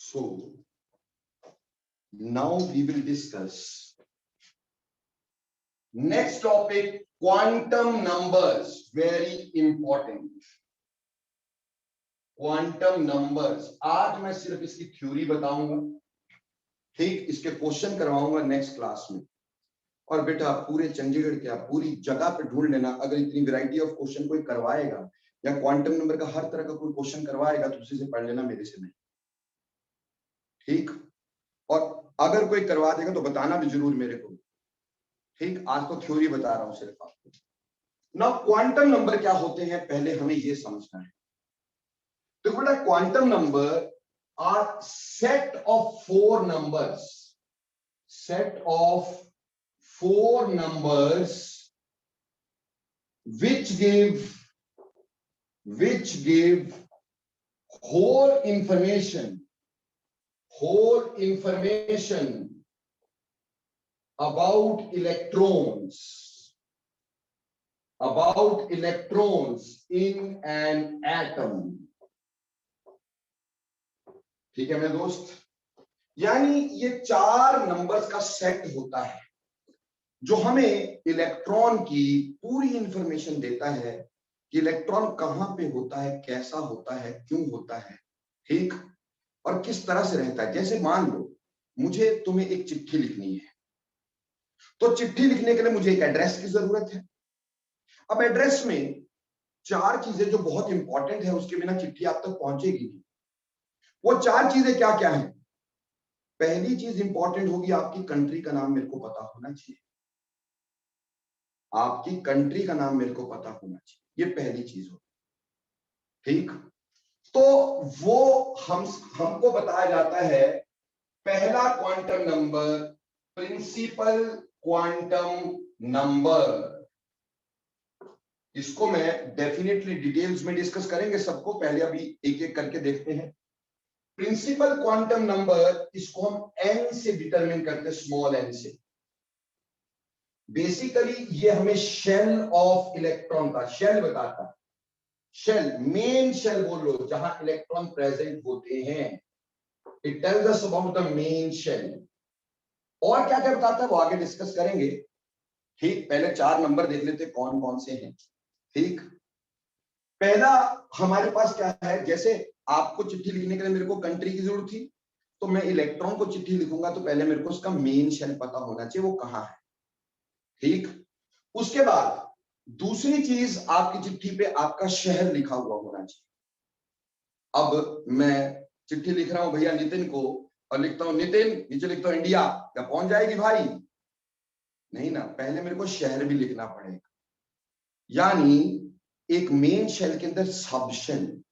So now we will discuss next topic, quantum numbers. Very important quantum numbers. आज मैं सिर्फ इसकी theory बताऊंगा, ठीक, इसके क्वेश्चन करवाऊंगा नेक्स्ट क्लास में। और बेटा पूरे चंडीगढ़ क्या पूरी जगह पे ढूंढ लेना, अगर इतनी वैरायटी ऑफ क्वेश्चन कोई करवाएगा या क्वांटम नंबर का हर तरह का कोई क्वेश्चन करवाएगा तो उसी से पढ़ लेना, मेरे से नहीं, ठीक। और अगर कोई करवा देगा तो बताना भी जरूर मेरे को, ठीक। आज तो थ्योरी बता रहा हूं सिर्फ आपको। ना क्वांटम नंबर क्या होते हैं पहले हमें ये समझना है। तो बेटा quantum number are set of four numbers, set of four numbers which give whole information about electrons in an atom। ठीक है मेरे दोस्त, यानी ये चार नंबर्स का सेट होता है जो हमें इलेक्ट्रॉन की पूरी इंफॉर्मेशन देता है कि इलेक्ट्रॉन कहां पे होता है, कैसा होता है, क्यों होता है, ठीक, और किस तरह से रहता है। जैसे मान लो मुझे तुम्हें एक चिट्ठी लिखनी है, तो चिट्ठी लिखने के लिए मुझे एक एड्रेस की जरूरत है। अब एड्रेस में चार चीजें जो बहुत इंपॉर्टेंट है, उसके बिना चिट्ठी आप तक पहुंचेगी नहीं। वो चार चीजें क्या क्या है? पहली चीज इंपॉर्टेंट होगी, आपकी कंट्री का नाम मेरे को पता होना चाहिए। आपकी कंट्री का नाम मेरे को पता होना चाहिए, ये पहली चीज होगी, ठीक। तो वो हमको बताया जाता है पहला quantum number, principal quantum number. इसको मैं डेफिनेटली डिटेल्स में डिस्कस करेंगे सबको, पहले अभी एक एक करके देखते हैं। प्रिंसिपल क्वांटम नंबर, इसको हम n से डिटरमिन करते हैं, स्मॉल n से। बेसिकली ये हमें शेल ऑफ इलेक्ट्रॉन का शेल बताता है। शेल, मेन शेल बोल लो, जहां इलेक्ट्रॉन प्रेजेंट होते हैं। It tells us about the main shell. और क्या क्या बताता है वो आगे डिस्कस करेंगे, ठीक। पहले चार नंबर देख लेते कौन कौन से हैं, ठीक। पहला हमारे पास क्या है, जैसे आपको चिट्ठी लिखने के लिए मेरे को कंट्री की जरूरत थी, तो मैं इलेक्ट्रॉन को चिट्ठी लिखूंगा तो पहले मेरे को उसका मेन शेल पता होना चाहिए, वो कहां है, ठीक। उसके बाद दूसरी चीज, आपकी चिट्ठी पे आपका शहर लिखा हुआ होना चाहिए। अब मैं चिट्ठी लिख रहा हूं भैया नितिन को, और लिखता हूं नितिन, नीचे लिखता हूं इंडिया, क्या पहुंच जाएगी भाई? नहीं ना, पहले मेरे को शहर भी लिखना पड़ेगा। यानी एक मेन शेल के अंदर सब शेल।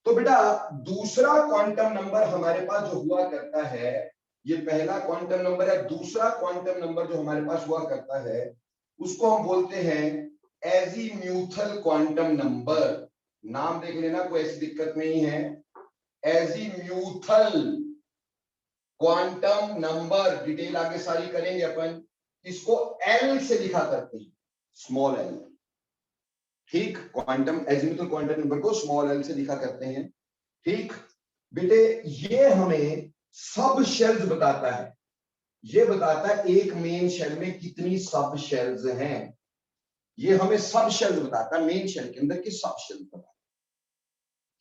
तो बेटा दूसरा क्वांटम नंबर हमारे पास जो हुआ करता है, ये पहला क्वांटम नंबर है। दूसरा क्वांटम नंबर जो हमारे पास हुआ करता है उसको हम बोलते हैं एजीम्यूथल क्वांटम नंबर। नाम देख लेना, कोई ऐसी दिक्कत नहीं है। एजीम्यूथल क्वांटम नंबर, डिटेल आगे सारी करेंगे अपन। इसको एल से लिखा करते हैं, स्मॉल एल, ठीक। क्वांटम एजीम्यूथल क्वांटम नंबर को स्मॉल एल से लिखा करते हैं, ठीक। बेटे ये हमें सब शेल्स बताता है। ये बताता है एक मेन शेल में कितनी सब शेल्स हैं। ये हमें सब शेल्स बताता है, मेन शेल के अंदर की सब शेल्स बताता है,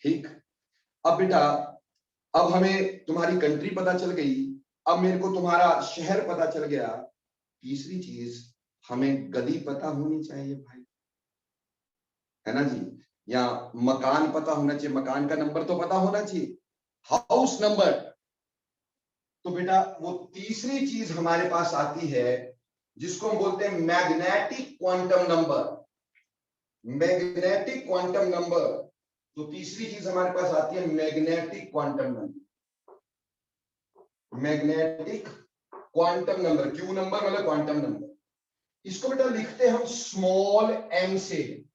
ठीक। अब बेटा अब हमें तुम्हारी कंट्री पता चल गई, अब मेरे को तुम्हारा शहर पता चल गया। तीसरी चीज, हमें गली पता होनी चाहिए भाई, है ना जी। या मकान पता होना चाहिए, मकान का नंबर तो पता होना चाहिए, हाउस नंबर। तो बेटा वो तीसरी चीज हमारे पास आती है जिसको हम बोलते हैं magnetic quantum number. Magnetic quantum number, तो तीसरी चीज हमारे पास आती है magnetic quantum number. Magnetic quantum number, Q number मतलब क्वांटम नंबर। इसको बेटा लिखते हम स्मॉल एम से,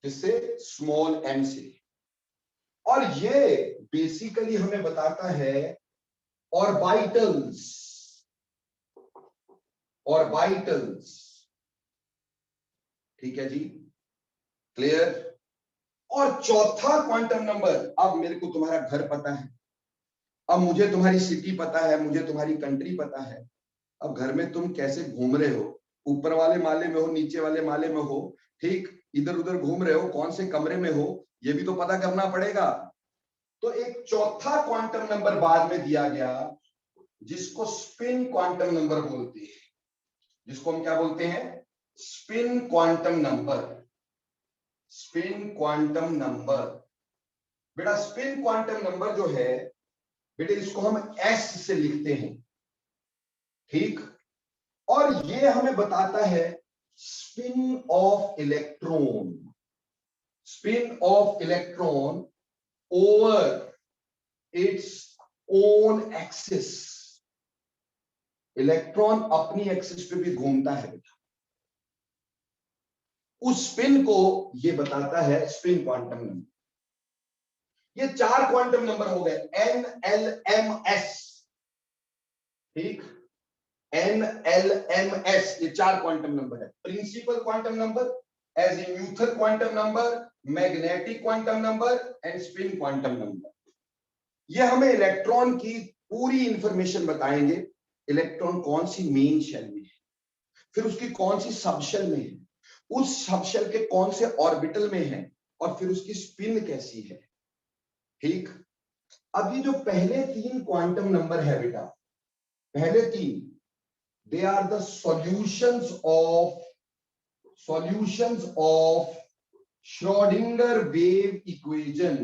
जिससे स्मॉल एम से। और ये बेसिकली हमें बताता है ऑर्बिटल्स, ऑर्बिटल्स, ठीक है जी, क्लियर। और चौथा क्वांटम नंबर, अब मेरे को तुम्हारा घर पता है, अब मुझे तुम्हारी सिटी पता है, मुझे तुम्हारी कंट्री पता है। अब घर में तुम कैसे घूम रहे हो, ऊपर वाले माले में हो, नीचे वाले माले में हो, ठीक, इधर उधर घूम रहे हो, कौन से कमरे में हो, ये भी तो पता करना पड़ेगा। तो एक चौथा क्वांटम नंबर बाद में दिया गया, जिसको स्पिन क्वांटम नंबर बोलते हैं, जिसको हम क्या बोलते हैं, spin quantum number. Spin quantum number, बेटा स्पिन क्वांटम नंबर जो है बेटे, इसको हम एस से लिखते हैं, ठीक। और ये हमें बताता है spin off electron, spin off electron over its own axis. Electron अपनी एक्सिस पे भी घूमता है बेटा, उस स्पिन को ये बताता है स्पिन क्वांटम नंबर। ये 4 क्वांटम नंबर हो गए, एन एल एम एस, ठीक, एन एल एम एस, ये 4 क्वांटम नंबर है। Principal quantum number, azimuthal quantum number, magnetic quantum number and spin quantum number. ये हमें इलेक्ट्रॉन की पूरी इंफॉर्मेशन बताएंगे। इलेक्ट्रॉन कौन सी मेन शेल में है, फिर उसकी कौन सी सबशेल में है, उस सबशेल के कौन से ऑर्बिटल में है, और फिर उसकी स्पिन कैसी है, ठीक। अब ये जो पहले 3 क्वांटम नंबर है बेटा, पहले 3, they are the solutions of Schrodinger wave equation.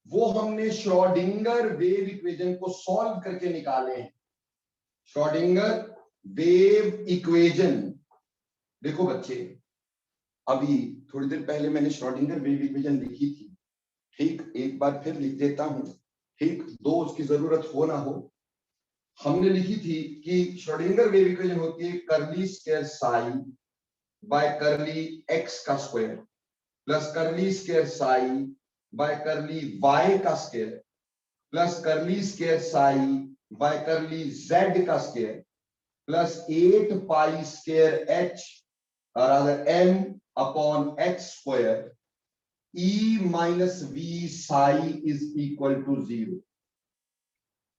वो हमने श्रोडिंगर वेव इक्वेशन को सॉल्व करके निकाले हैं, श्रोडिंगर वेव इक्वेशन। देखो बच्चे, अभी थोड़ी देर पहले मैंने श्रोडिंगर वेव इक्वेशन लिखी थी, ठीक, एक बार फिर लिख देता हूं, ठीक, दो उसकी जरूरत हो ना हो। हमने लिखी थी कि श्रोडिंगर वेव इक्वेशन होती है curly square psi by curly x का square plus curly square psi by curly y का square plus curly square psi by curly z का square plus 8 pi square h और m upon x square E minus V psi is equal to 0।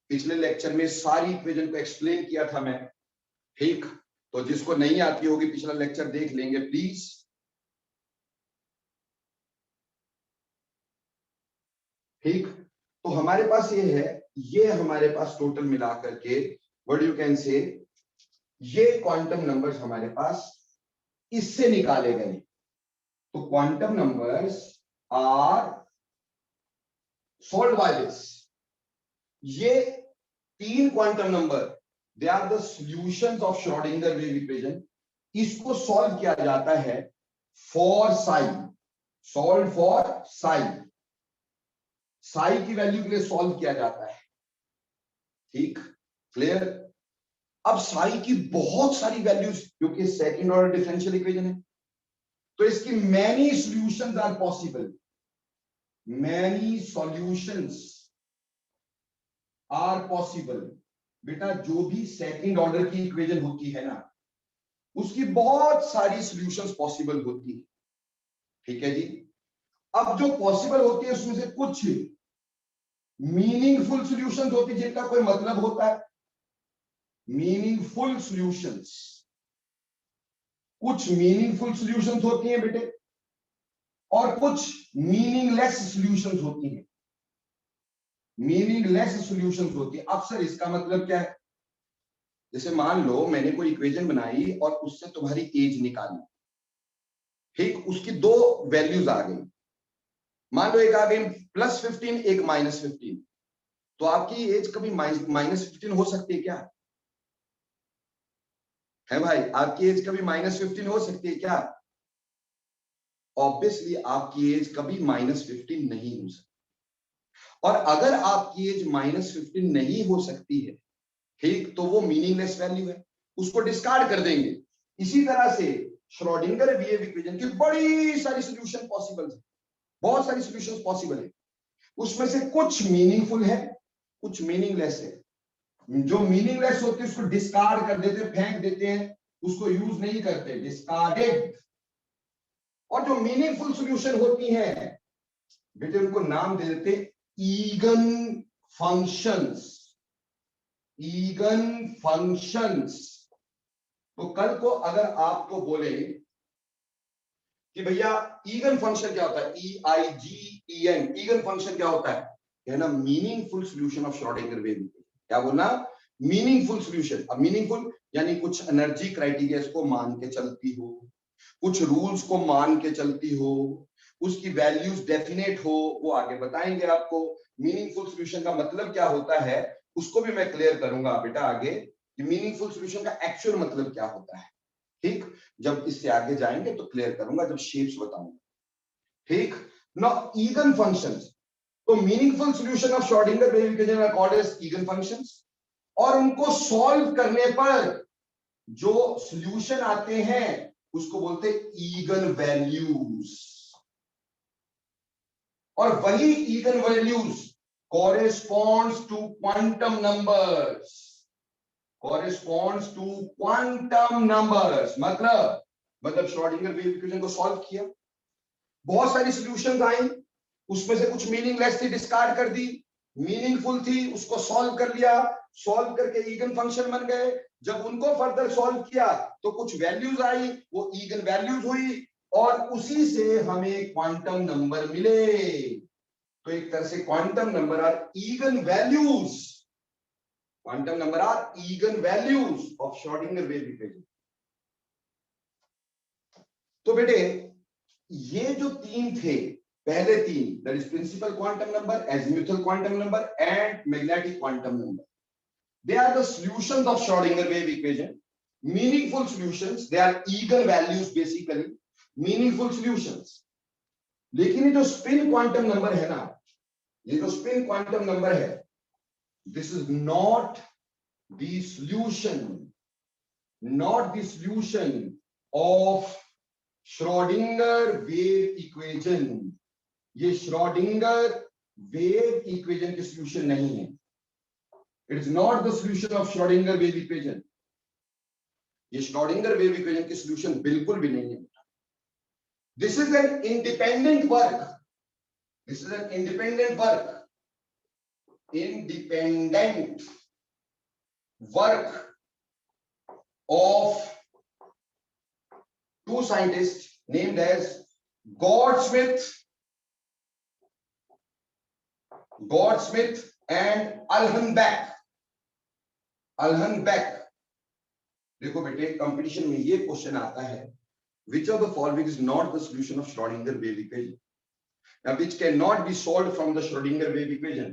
पिछले lecture में सारी equation को explain किया था मैं, ठीक। तो जिसको नहीं आती होगी पिछला लेक्चर देख लेंगे प्लीज। ठीक, तो हमारे पास ये है, ये हमारे पास टोटल मिला करके व्हाट यू कैन से, ये क्वांटम नंबर्स हमारे पास इससे निकाले गए। तो quantum numbers are solved by this. ये 3 quantum number, they are the solutions of Schrodinger wave equation. इसको सॉल्व किया जाता है for psi, solve for psi, psi की वैल्यू के लिए सॉल्व किया जाता है, ठीक, क्लियर। अब साई की बहुत सारी वैल्यूज, क्योंकि सेकंड ऑर्डर डिफरेंशियल इक्वेशन है, तो इसकी many solutions are possible, many solutions are possible. बेटा जो भी सेकंड ऑर्डर की इक्वेशन होती है ना, उसकी बहुत सारी सॉल्यूशंस पॉसिबल होती है, ठीक है जी। अब जो पॉसिबल होती है उसमें से कुछ मीनिंगफुल सॉल्यूशंस होती है जिनका कोई मतलब होता है, मीनिंगफुल सॉल्यूशंस, कुछ मीनिंगफुल सॉल्यूशंस होती हैं बेटे, और कुछ मीनिंगलेस सॉल्यूशंस होती हैं, मीनिंगलेस सॉल्यूशंस होती है। अब सर इसका मतलब क्या है? जैसे मान लो मैंने कोई इक्वेशन बनाई और उससे तुम्हारी एज निकाली, ठीक, उसकी 2 वैल्यूज आ गई, मान लो एक आ गई +15, एक -15, तो आपकी एज कभी -15 हो सकती है क्या? है भाई, आपकी एज कभी -15 हो सकती है क्या? ऑब्वियसली आपकी एज कभी -15 नहीं हो सकती। और अगर आपकी एज -15 नहीं हो सकती है, ठीक, तो वो मीनिंगलेस वैल्यू है, उसको डिस्कार्ड कर देंगे। इसी तरह से श्रोडिंगर वेव इक्वेशन की बड़ी सारी सॉल्यूशन पॉसिबल है, बहुत सारी सॉल्यूशंस पॉसिबल है, उसमें से कुछ मीनिंगफुल है, कुछ मीनिंगलेस है। जो मीनिंगलेस होते हैं उसको डिस्कार्ड कर देते हैं, फेंक देते हैं, उसको यूज नहीं करते, डिस्कार्डेड। और जो मीनिंगफुल सॉल्यूशन होती हैं बेटे, उनको नाम दे देते ईगन फंक्शंस, ईगन फंक्शंस। तो कल को अगर आपको बोले कि भैया ईगन फंक्शन क्या होता है, EIGEN, ईगन फंक्शन क्या होता है, कहना meaningful solution of Schrodinger wave equation. क्या बोलना, मीनिंगफुल सॉल्यूशन। अब मीनिंगफुल यानी कुछ एनर्जी क्राइटेरिया को मान के चलती हो, कुछ रूल्स को मान के चलती हो, उसकी वैल्यूज डेफिनेट हो, वो आगे बताएंगे आपको। मीनिंगफुल सॉल्यूशन का मतलब क्या होता है उसको भी मैं क्लियर करूंगा बेटा आगे, कि मीनिंगफुल सॉल्यूशन का एक्चुअल मतलब क्या होता है। ठीक, जब इससे आगे जाएंगे तो क्लियर करूंगा, जब शेप्स बताऊंगा। ठीक, नाउ ईगन फंक्शंस। तो meaningful solution of Schrodinger wave equation are called as eigen functions, और उनको सॉल्व करने पर जो सॉल्यूशन आते हैं उसको बोलते हैं ईगन वैल्यूज। और वही again values corresponds to quantum numbers, corresponds to quantum numbers। मतलब श्रोडिंगर वेव इक्वेशन को सॉल्व किया, बहुत सारी सॉल्यूशंस आई, उसमें से कुछ मीनिंगलेस थी, डिस्कार्ड कर दी, मीनिंगफुल थी उसको सॉल्व कर लिया, सॉल्व करके ईगन फंक्शन बन गए। जब उनको फर्दर सॉल्व किया तो कुछ वैल्यूज आई, वो ईगन वैल्यूज हुई, और उसी से हमें क्वांटम नंबर मिले। तो एक तरह से quantum number are eigen values, quantum number are eigen values of Schrodinger wave equation. तो बेटे ये जो तीन थे, पहले तीन, that is principal quantum number, azimuthal quantum number and magnetic quantum number, they are the solutions of Schrodinger wave equation, meaningful solutions, they are eager values basically, meaningful solutions। लेकिन ये जो स्पिन क्वांटम नंबर है ना, ये जो spin quantum number है, this is not the solution, not the solution of Schrodinger wave equation। ये Schrodinger wave equation की solution नहीं है, it is not the solution of Schrodinger wave equation। ये Schrodinger wave equation की solution बिल्कुल भी नहीं है। This is an independent work, this is an independent work, independent work of two scientists named as Goudsmit and Alhazenbeck। देखो बेटे competition में ये क्वेश्चन आता है, which of the following is not the solution of Schrodinger wave equation, now which cannot be solved from the Schrodinger wave equation।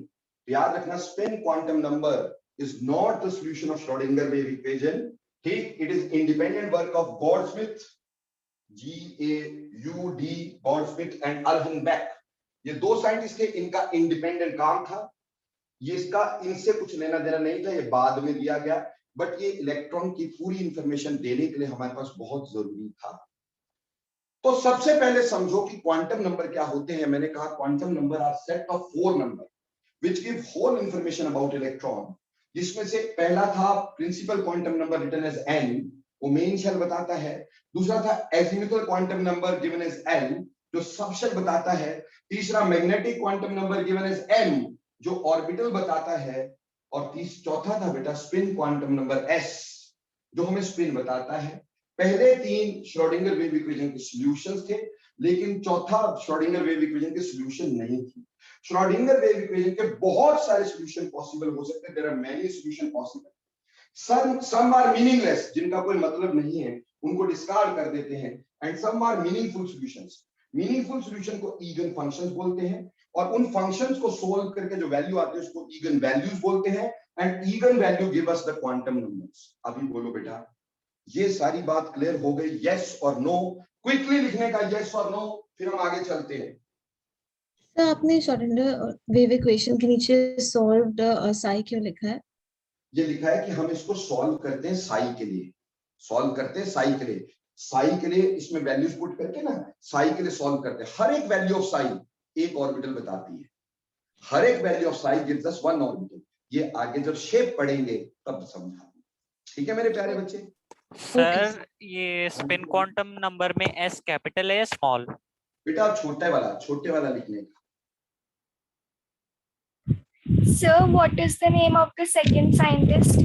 याद रखना, spin quantum number is not the solution of Schrodinger wave equation। ठीक, it is independent work of Goudsmit, GAUD, Goudsmit and Alhazenbeck। ये दो scientist थे, इनका independent काम था, ये इसका इनसे कुछ लेना देना नहीं था, ये बाद में दिया गया, बट ये इलेक्ट्रॉन की पूरी इंफॉर्मेशन देने के लिए हमारे पास बहुत जरूरी था। तो सबसे पहले समझो कि क्वांटम नंबर क्या होते हैं। मैंने कहा quantum number are set of 4 number which give whole information about electron, जिसमें से पहला था principal quantum number written as n, वो मेन शेल बताता है। दूसरा था azimuthal quantum number given as l, जो सब शेल बताता है। तीसरा magnetic quantum number given as m, जो ऑर्बिटल बताता है। और चौथा था बेटा स्पिन क्वांटम नंबर s, जो हमें स्पिन बताता है। पहले तीन श्रोडिंगर वेव इक्वेशन के सॉल्यूशंस थे, लेकिन चौथा श्रोडिंगर वेव इक्वेशन के सॉल्यूशन नहीं थी। श्रोडिंगर वेव इक्वेशन के बहुत सारे सॉल्यूशन पॉसिबल हो सकते हैं, there are many solution possible. Some are meaningless, जिनका कोई मतलब नहीं है, उनको डिस्कार्ड कर देते हैं, and some are meaningful solutions. Meaningful solution को ईगन फंक्शंस बोलते हैं, और उन फंक्शंस को सोल्व करके जो वैल्यू आती है उसको ईगन वैल्यूज बोलते हैं, and again value give us the quantum numbers. अभी बोलो बेटा, ये सारी बात क्लियर हो गई? यस और नो, क्विकली लिखने का यस और नो, फिर हम आगे चलते हैं। सर आपने श्रोडिंगर वेव इक्वेशन के नीचे सॉल्व्ड साई क्यों लिखा है? ये लिखा है कि हम इसको सॉल्व करते हैं साई के लिए, सॉल्व करते हैं साई के लिए, साई के लिए इसमें वैल्यूज पुट करके ना साई के लिए सॉल्व करते हैं। हर एक वैल्यू ऑफ साई एक ऑर्बिटल बताती है, हर एक value of Sai gives us one orbital. ये आगे जब शेप पढ़ेंगे तब समझा। ठीक है मेरे प्यारे बच्चे? सर ये स्पिन क्वांटम नंबर में एस कैपिटल है या स्मॉल? बेटा छोटे वाला लिखने का। Sir, what is the name of the second scientist?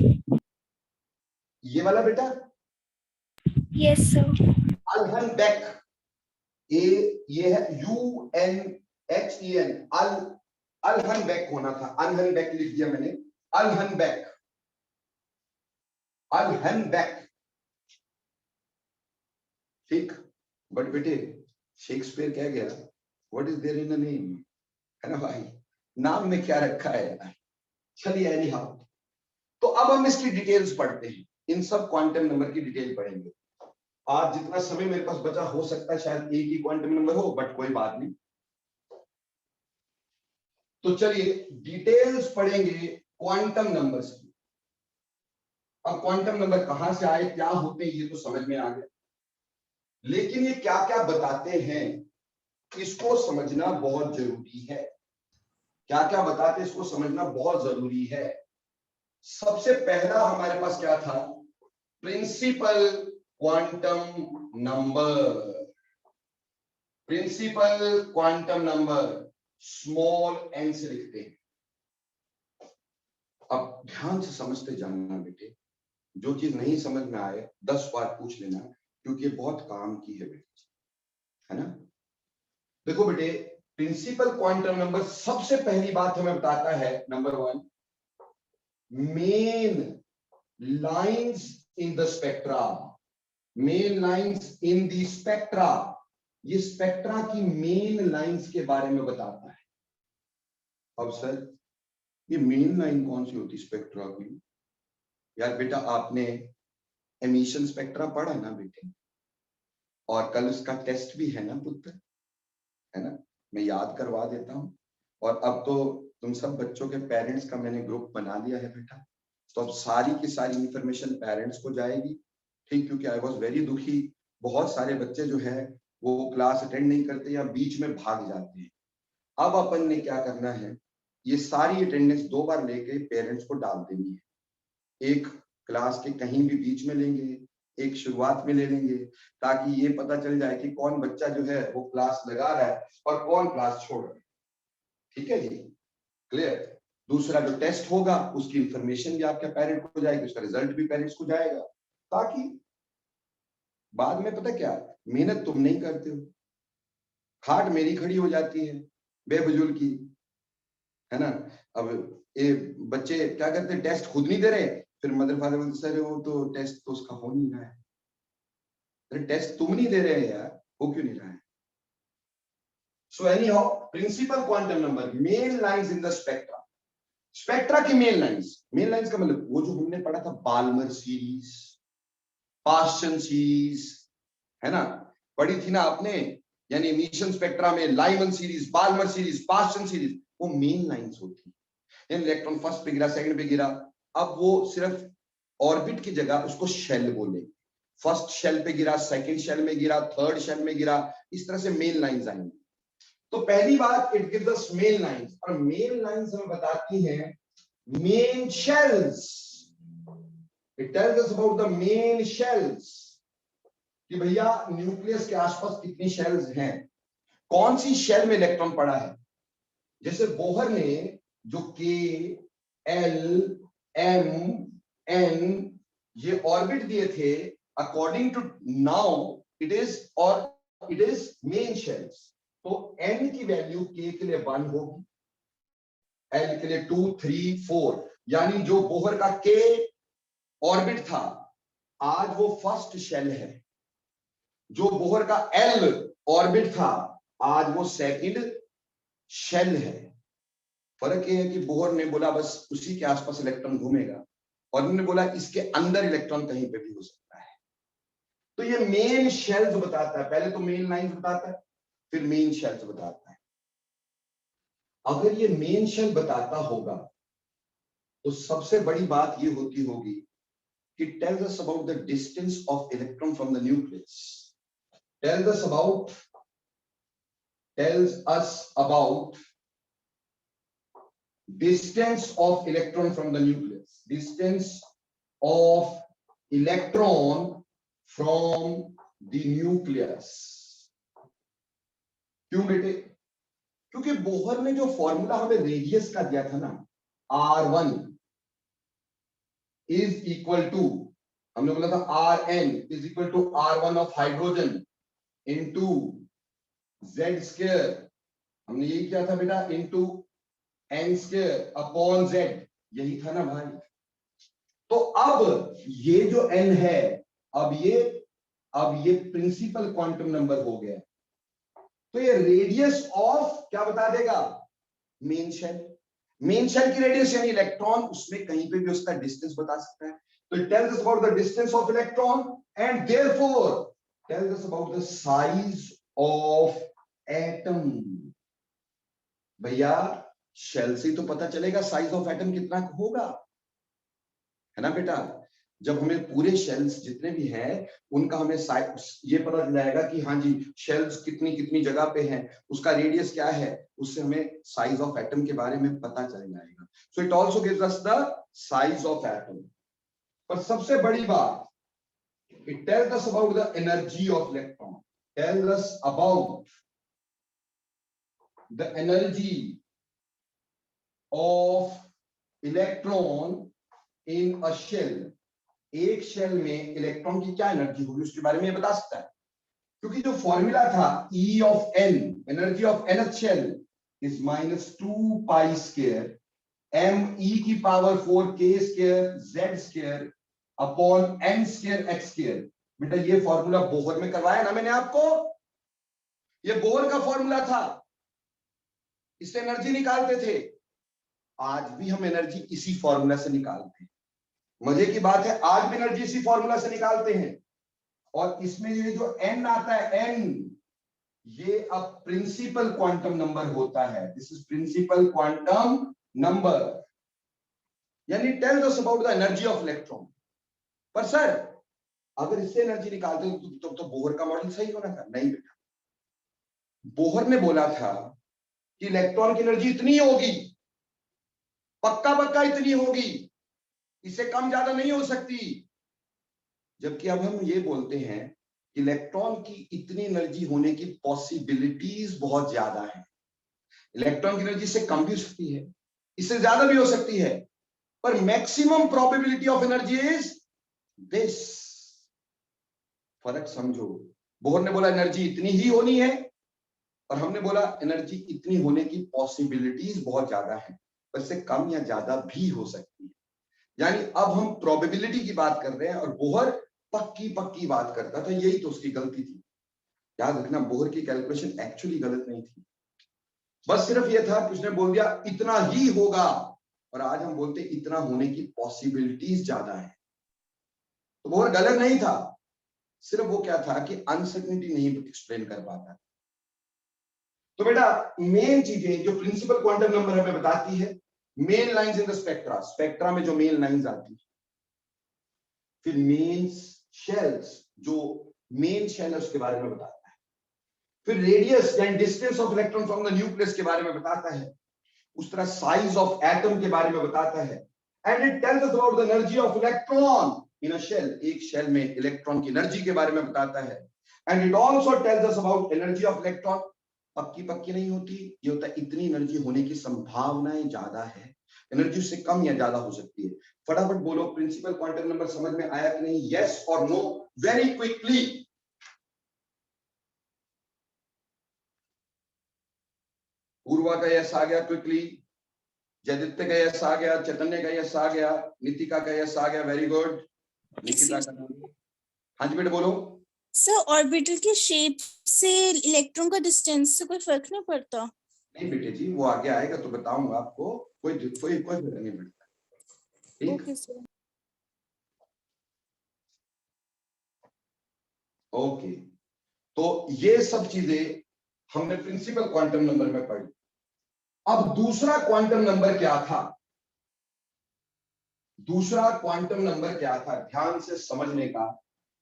ये वाला बेटा Yes, sir. अल्हनबेक, ये है UNHEN, अल्हनबेक होना था, अल्हनबेक लिख दिया मैंने, अल्हनबेक, अल्हनबेक, ठीक। बट बेटे शेक्सपियर कह गया what is there in a name, है ना भाई, नाम में क्या रखा है यार। चलिए एनी हाउ, तो अब हम इसकी डिटेल्स पढ़ते हैं, इन सब क्वांटम नंबर की डिटेल पढ़ेंगे। आज जितना समय मेरे पास बचा, हो सकता है शायद एक ही क्वांटम नंबर हो, बट कोई बात नहीं। तो चलिए डिटेल्स पढ़ेंगे क्वांटम नंबर्स की। अब क्वांटम नंबर कहां से आए, क्या होते हैं, ये तो समझ में आ गया, लेकिन ये क्या क्या बताते हैं इसको समझना बहुत जरूरी है। क्या क्या बताते हैं इसको समझना बहुत जरूरी है। सबसे पहला हमारे पास क्या था, principal quantum number, principal quantum number small n से लिखते हैं। अब ध्यान से समझते जाना बेटे, जो चीज नहीं समझ में आए 10 बार पूछ लेना, क्योंकि बहुत काम की है बेटे, है ना। देखो बेटे, प्रिंसिपल क्वांटम नंबर सबसे पहली बात हमें बताता है, number 1, main lines in the spectra, main lines in the spectra, ये स्पेक्ट्रा की मेन लाइंस के बारे में बताता है। अब सर ये मेन लाइन कौन सी होती स्पेक्ट्रा की? यार बेटा आपने एमिशन स्पेक्ट्रा पढ़ा ना बेटे, और कल उसका टेस्ट भी है ना पुत्र, है ना, मैं याद करवा देता हूं। और अब तो तुम सब बच्चों के पेरेंट्स का मैंने ग्रुप बना लिया है बेटा, तो अब सारी की सारी इंफॉर्मेशन पेरेंट्स को जाएगी, ठीक, क्योंकि आई वाज वेरी दुखी, बहुत सारे बच्चे जो है वो क्लास अटेंड नहीं करते या बीच में भाग जाते हैं। अब अपन ने क्या करना है, ये सारी अटेंडेंस 2 बार लेके पेरेंट्स को डाल देनी है। एक क्लास के कहीं भी बीच में लेंगे, एक शुरुआत में ले लेंगे, ताकि ये पता चल जाए कि कौन बच्चा जो है वो क्लास लगा रहा है और कौन क्लास छोड़ रहा है। ठीक है जी, क्लियर। दूसरा जो टेस्ट होगा उसकी इंफॉर्मेशन भी आपके पेरेंट को जाएगी, उसका रिजल्ट भी पेरेंट्स को जाएगा, ताकि बाद में पता क्या, मेहनत तुम नहीं करते हो, खाट मेरी खड़ी हो जाती है बेबजुल की, है ना। अब ये बच्चे क्या करते हैं, टेस्ट खुद नहीं दे रहे, फिर मदर फादर बोलते सर वो तो टेस्ट तो उसका हो नहीं रहा है। अरे टेस्ट तुम नहीं दे रहे हैं यार, वो क्यों नहीं रहा है? So anyhow, principal quantum number, main lines in the spectra, spectra की मेन लाइंस का मतलब वो जो हमने पढ़ा था, बाल्मर सीरीज, पास्चन सीरीज, है ना, पढ़ी थी ना आपने, यानी इमिशन स्पेक्ट्रा में Lyman series, Balmer series, Paschen series, वो मेन लाइंस होती है। इलेक्ट्रॉन फर्स्ट पे गिरा, सेकंड पे गिरा, अब वो सिर्फ ऑर्बिट की जगह उसको शेल बोले, फर्स्ट शेल पे गिरा, सेकंड शेल में गिरा, थर्ड शेल में गिरा, इस तरह से मेन लाइंस आएंगी। तो पहली बात, it gives us main lines, और मेन लाइंस हमें बताती हैं main shells, it tells us about the main shells, कि भैया न्यूक्लियस के आसपास कितनी शेल्स हैं, कौन सी शेल में इलेक्ट्रॉन पड़ा है। जैसे बोहर ने जो के, एल, एम, एन ये ऑर्बिट दिए थे, according to now it is main shells. तो एन की वैल्यू के लिए 1 होगी, एल के लिए 2, 3, 4, यानी जो बोहर का के ऑर्बिट था आज वो फर्स्ट शेल है, जो बोहर का एल ऑर्बिट था आज वो सेकंड शेल है। फर्क ये है कि बोहर ने बोला बस उसी के आसपास इलेक्ट्रॉन घूमेगा, और उन्होंने बोला इसके अंदर इलेक्ट्रॉन कहीं पे भी हो सकता है। तो ये मेन शेल्स बताता है, पहले तो मेन लाइंस बताता है, फिर मेन शेल्स बताता है। अगर ये मेन शेल बताता होगा तो सबसे बड़ी बात ये होती होगी कि tells us about the distance of electron from the nucleus, tells us about distance of electron from the nucleus, distance of electron from the nucleus। क्यों बेटे? क्योंकि बोहर ने जो फॉर्मूला हमें रेडियस का दिया था ना, R1 इज इक्वल टू, हमने बोला था Rn is equal to R1 of hydrogen into Z square, हमने यही किया था बेटा, into N square upon Z, यही था ना भाई। तो अब ये जो N है, अब ये प्रिंसिपल क्वांटम नंबर हो गया। तो ये रेडियस ऑफ क्या बता देगा, मेन शेल। मेन शेल की रेडियस यानी इलेक्ट्रॉन, उसमें कहीं पे भी उसका डिस्टेंस बता सकता है। तो it tells us about the distance of electron and therefore tales us about the size of atom. भैया शेल से तो पता चलेगा साइज ऑफ एटम कितना होगा, है ना बेटा। जब हमें पूरे शेल्स जितने भी हैं उनका हमें ये पता चल जाएगा कि हाँ जी शेल्स कितनी कितनी जगह पे हैं, उसका रेडियस क्या है, उससे हमें साइज ऑफ एटम के बारे में पता चल जाएगा। So it also gives us the size of atom. पर सबसे बड़ी बात, it tells us about the energy of electron, tells us about the energy of electron in a shell. एक शेल में इलेक्ट्रॉन की क्या एनर्जी होगी उसके बारे में ये बता सकता है, क्योंकि जो फॉर्मूला था E of n, energy of nth shell is -2 pi square m e की power 4 k square z square upon n square x square. बेटा ये फॉर्मूला बोहर में करवाया ना मैंने आपको, ये बोहर का फॉर्मूला था, इससे एनर्जी निकालते थे। आज भी हम एनर्जी इसी फॉर्मूला से निकालते हैं। मजे की बात है, आज भी एनर्जी इसी फॉर्मूला से निकालते हैं। और इसमें ये जो n आता है, n ये अब प्रिंसिपल क्वांटम नंबर होता है। This is principal quantum number, यानी tells us about the energy of electron. पर सर अगर इससे एनर्जी निकालते हो तो बोहर का मॉडल सही होना था। नहीं बेटा, बोहर ने बोला था कि इलेक्ट्रॉन की एनर्जी इतनी होगी, पक्का पक्का इतनी होगी, इससे कम ज्यादा नहीं हो सकती। जबकि अब हम ये बोलते हैं कि इलेक्ट्रॉन की इतनी एनर्जी होने की पॉसिबिलिटीज बहुत ज्यादा है। इलेक्ट्रॉन की एनर्जी इससे कम भी हो सकती है, इससे ज्यादा भी हो सकती है, पर maximum probability of energy is this. फर्क समझो, बोहर ने बोला एनर्जी इतनी ही होनी है और हमने बोला एनर्जी इतनी होने की पॉसिबिलिटीज बहुत ज्यादा है, पर इससे कम या ज्यादा भी हो सकती है। यानी अब हम प्रोबेबिलिटी की बात कर रहे हैं और बोहर पक्की पक्की बात करता था। यही तो उसकी गलती थी। याद रखना, बोहर की कैलकुलेशन एक्चुअली गलत नहीं थी, बस सिर्फ ये था कि उसने बोल दिया इतना ही होगा, और आज हम बोलते इतना होने की पॉसिबिलिटीज ज्यादा है। तो बोहर गलत नहीं था, सिर्फ वो क्या था कि अनसर्टेनिटी नहीं एक्सप्लेन कर पाता। तो बेटा मेन चीजें जो प्रिंसिपल क्वांटम नंबर हमें बताती है, main lines in the spectra, spectra में जो मेन लाइंस आती है, फिर मेन शेल्स, जो मेन शेल है उसके बारे में बताता है, फिर radius and distance of electron from the nucleus के बारे में बताता है, उस तरह साइज ऑफ एटम के बारे में बताता है, and it tells us about the energy of electron in a shell. एक शेल में इलेक्ट्रॉन की एनर्जी के बारे में बताता है, and it also tells us about energy of electron. पक्की पक्की नहीं होती, ये होता है इतनी एनर्जी होने की संभावनाएं ज्यादा है, एनर्जी उससे कम या ज्यादा हो सकती है। फटाफट बोलो प्रिंसिपल क्वांटम नंबर समझ में आया कि नहीं? यस और नो, वेरी क्विकली। पूर्वा का यस आ गया क्विकली, जयदित्य का यस आ गया, चैतन्य का यस आ गया, नितिका का यस आ गया, वेरी गुड। निकिता का, हाँ जी बेटा बोलो। सर ऑर्बिटल के शेप से इलेक्ट्रॉन का डिस्टेंस से कोई फर्क नहीं पड़ता? नहीं बेटे जी, वो आगे आएगा तो बताऊंगा आपको, कोई फर्क नहीं पड़ता। ठीक, ओके सर। ओके। तो ये सब चीजें हमने प्रिंसिपल क्वांटम नंबर में पढ़ी। अब दूसरा क्वांटम नंबर क्या था? दूसरा क्वांटम नंबर क्या था, ध्यान से समझने का,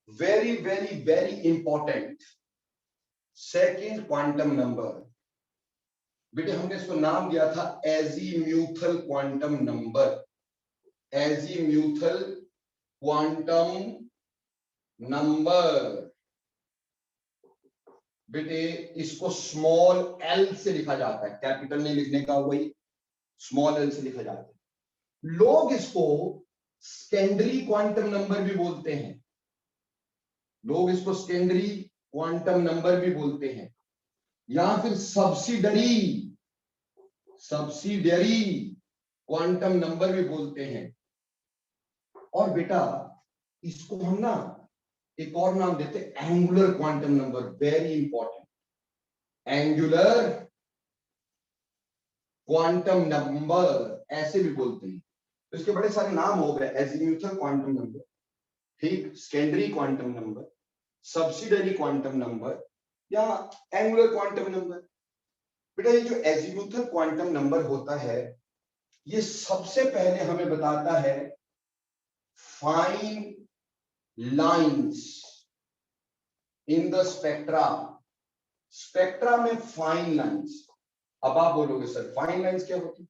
very very very important. Second quantum number, बेटे हमने इसको नाम दिया था azimuthal quantum number. Azimuthal quantum number, बेटे इसको स्मॉल एल से लिखा जाता है, कैपिटल नहीं लिखने का, वही स्मॉल एल से लिखा जाता है। लोग इसको सेकेंडरी क्वांटम नंबर भी बोलते हैं, लोग इसको सेकेंडरी क्वांटम नंबर भी बोलते हैं, या फिर सब्सिडियरी क्वांटम नंबर भी बोलते हैं। और बेटा इसको हम ना एक और नाम देते हैं angular quantum number, very important, angular quantum number ऐसे भी बोलते हैं। तो इसके बड़े सारे नाम हो गए, एजीम्यूथल क्वांटम नंबर, ठीक, secondary quantum number, subsidiary quantum number या एंगुलर क्वांटम नंबर। बेटा ये जो एजीम्यूथल क्वांटम नंबर होता है ये सबसे पहले हमें बताता है fine lines in the spectra, spectra में फाइन लाइंस। अब आप बोलोगे सर फाइन लाइंस क्या होती है?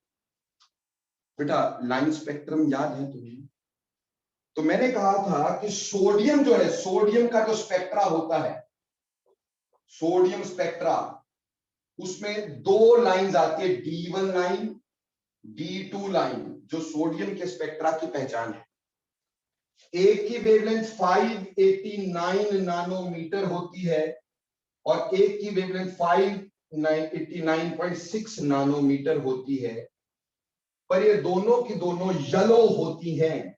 बेटा लाइन स्पेक्ट्रम याद है तुम्हें? तो मैंने कहा था कि सोडियम जो है, सोडियम का जो स्पेक्ट्रा होता है, सोडियम स्पेक्ट्रा, उसमें दो लाइंस आती है, D1 लाइन, D2 लाइन, जो सोडियम के स्पेक्ट्रा की पहचान है। एक की वेवलेंथ 589 नैनोमीटर होती है और एक की वेवलेंथ 589.6 नैनोमीटर होती है, पर ये दोनों की दोनों येलो होती हैं।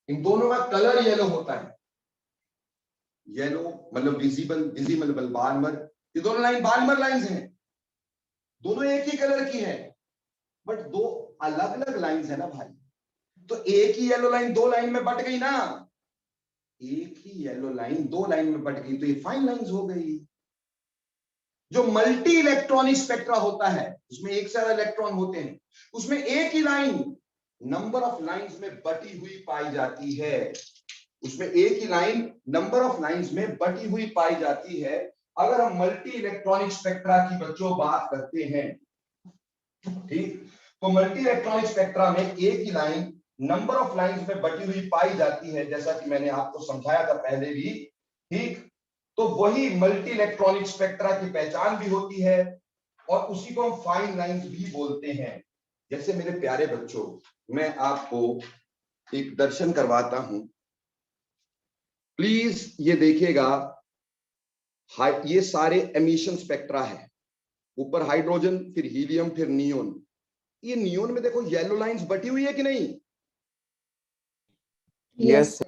इन दोनों का कलर येलो होता है, येलो मतलब विजिबल बार्मर, ये दोनों लाइन बार्मर लाइंस हैं, दोनों एक ही कलर की है, बट दो अलग अलग लाइंस है ना भाई। तो एक ही येलो लाइन दो लाइन में बट गई ना, एक ही येलो लाइन दो लाइन में बट गई तो ये फाइन लाइंस हो गई। जो मल्टी इलेक्ट्रॉनिक स्पेक्ट्रा होता है उसमें एक से ज्यादा इलेक्ट्रॉन होते हैं, उसमें एक ही लाइन नंबर ऑफ लाइंस में बटी हुई पाई जाती है, उसमें एक ही लाइन नंबर ऑफ लाइंस में बटी हुई पाई जाती है। अगर हम मल्टी इलेक्ट्रॉनिक स्पेक्ट्रा की बच्चों बात करते हैं, ठीक, तो मल्टी इलेक्ट्रॉनिक स्पेक्ट्रा में एक ही लाइन नंबर ऑफ लाइंस में बटी हुई पाई जाती है, जैसा कि मैंने आपको समझाया था पहले भी, ठीक। तो वही मल्टी इलेक्ट्रॉनिक स्पेक्ट्रा की पहचान भी होती है और उसी को हम फाइन लाइंस भी बोलते हैं। जैसे मेरे प्यारे बच्चों, मैं आपको एक दर्शन करवाता हूं, प्लीज ये देखिएगा, ये सारे एमिशन स्पेक्ट्रा है, ऊपर हाइड्रोजन, फिर हीलियम, फिर नियोन। ये नियोन में देखो येलो लाइंस बटी हुई है कि नहीं? Yes.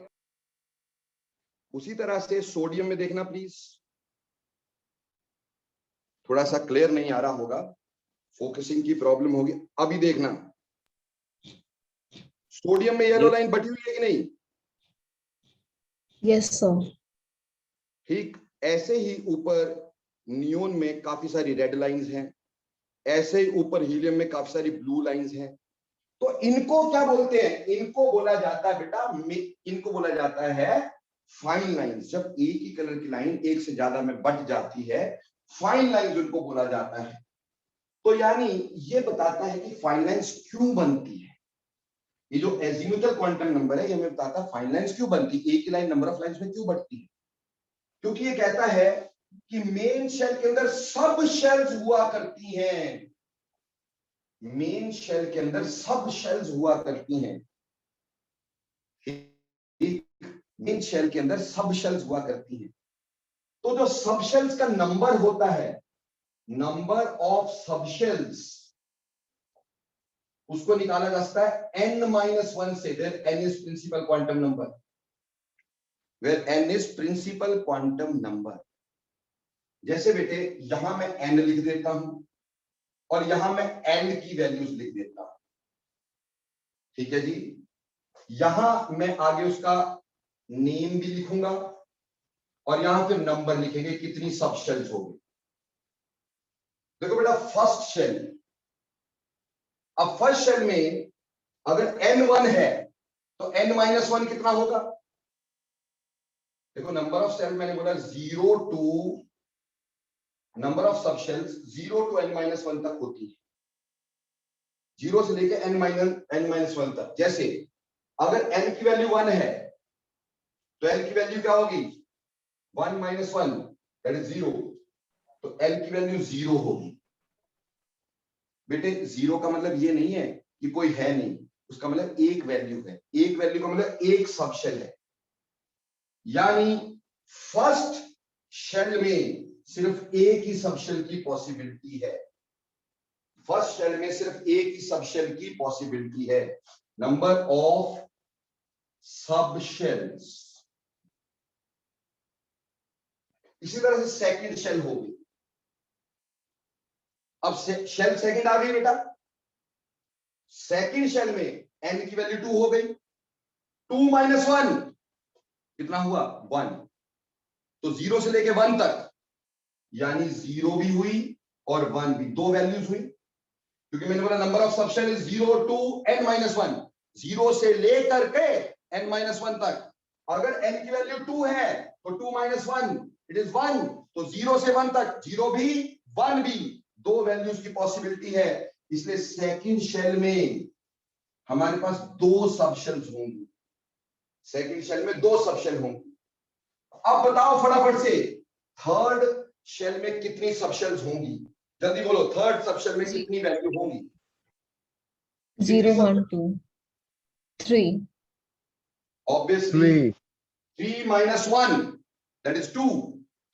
उसी तरह से सोडियम में देखना प्लीज, थोड़ा सा क्लियर नहीं आ रहा होगा, फोकसिंग की प्रॉब्लम होगी। अभी देखना सोडियम में येलो लाइन बटी हुई है कि नहीं? Yes, sir. ठीक, ऐसे ही ऊपर नियोन में काफी सारी रेड लाइंस हैं, ऐसे ही ऊपर हीलियम में काफी सारी ब्लू लाइंस हैं। तो इनको क्या बोलते हैं? इनको बोला जाता है बेटा, इनको बोला जाता है फाइन लाइंस। जब एक ही कलर की लाइन एक से ज्यादा में बट जाती है, फाइन लाइंस उनको बोला जाता है। तो यानी ये बताता है कि फाइन लाइंस क्यों बनती है। ये जो एजीमुथल क्वांटम नंबर है ये हमें बताता है फाइन लाइंस क्यों बनती है, एक ही लाइन नंबर ऑफ लाइंस में क्यों बढ़ती है। क्योंकि ये कहता है कि मेन शेल के अंदर सब शेल्स हुआ करती हैं, मेन शेल के अंदर सब शेल्स हुआ करती हैं, मेन शेल के अंदर सब शेल्स हुआ करती हैं। तो जो सब शेल्स का नंबर होता है, नंबर ऑफ सब शेल्स, उसको निकाला जा सकता है n-1 से, where n is principal quantum number, where n is principal quantum number। जैसे बेटे यहां मैं n लिख देता हूं और यहां मैं n की वैल्यूज लिख देता हूं, ठीक है जी। यहां मैं आगे उसका नेम भी लिखूंगा और यहां फिर नंबर लिखेंगे कितनी सब शेल्स होगी। देखो बेटा फर्स्ट शेल, अब फर्स्ट शेल में अगर n1 है तो n-1 कितना होगा? देखो नंबर ऑफ सेल मैंने बोला 0 to, number of subshells 0 to n-1 तक होती है, 0 से लेके n-1 तक। जैसे अगर n की वैल्यू 1 है तो l की वैल्यू क्या होगी? 1 - 1 दैट इज 0, तो l की वैल्यू 0 होगी। बेटे 0 का मतलब ये नहीं है कि कोई है नहीं, उसका मतलब एक वैल्यू है, एक वैल्यू का मतलब एक सब शेल है, यानी फर्स्ट शेल में सिर्फ एक ही सब शेल की पॉसिबिलिटी है, फर्स्ट शेल में सिर्फ एक ही सब शेल की पॉसिबिलिटी है, नंबर ऑफ सब शेल्स। इसी तरह से सेकंड शेल होगी, अब शेल सेकंड आ गई बेटा, सेकंड शेल में n की वैल्यू 2 हो गई, 2 माइनस 1 कितना हुआ 1, तो 0 से लेके 1 तक, यानी 0 भी हुई और 1 भी, दो वैल्यूज हुई, क्योंकि मैंने बोला number of subshell is 0 to n minus 1, 0 से लेकर के n minus 1 तक। अगर n की वैल्यू 2 है तो 2 minus 1 इट इज 1, तो 0 से 1 तक 0 भी 1 भी, दो वैल्यूज की पॉसिबिलिटी है, इसलिए सेकंड शेल में हमारे पास दो सबशेल्स होंगी, सेकंड शेल में दो सबशेल होंगी। अब बताओ फटाफट से थर्ड शेल में कितनी सबशेल्स होंगी, जल्दी बोलो, थर्ड सबशेल में कितनी वैल्यू होंगी? 0 1 2 3 ऑब्वियसली 3 माइनस 1 दैट इज 2,